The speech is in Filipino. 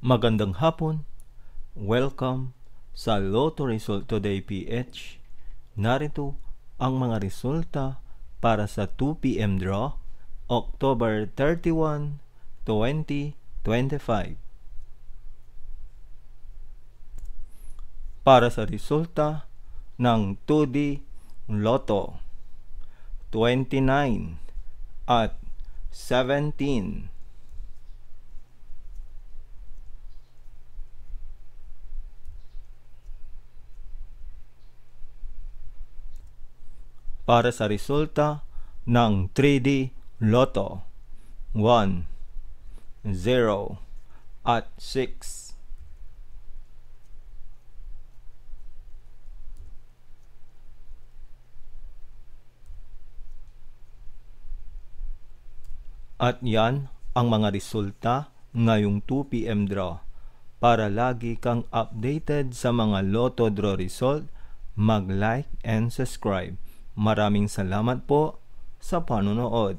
Magandang hapon. Welcome sa Lotto Result Today PH. Narito ang mga resulta para sa 2 p.m. draw, October 31, 2025. Para sa resulta ng 2D Lotto, 29 at 17. Para sa resulta ng 3D Lotto, 1, 0 at 6. At yan ang mga resulta ngayong 2 p.m. draw. Para lagi kang updated sa mga Lotto draw result, mag-like and subscribe. Maraming salamat po sa panonood.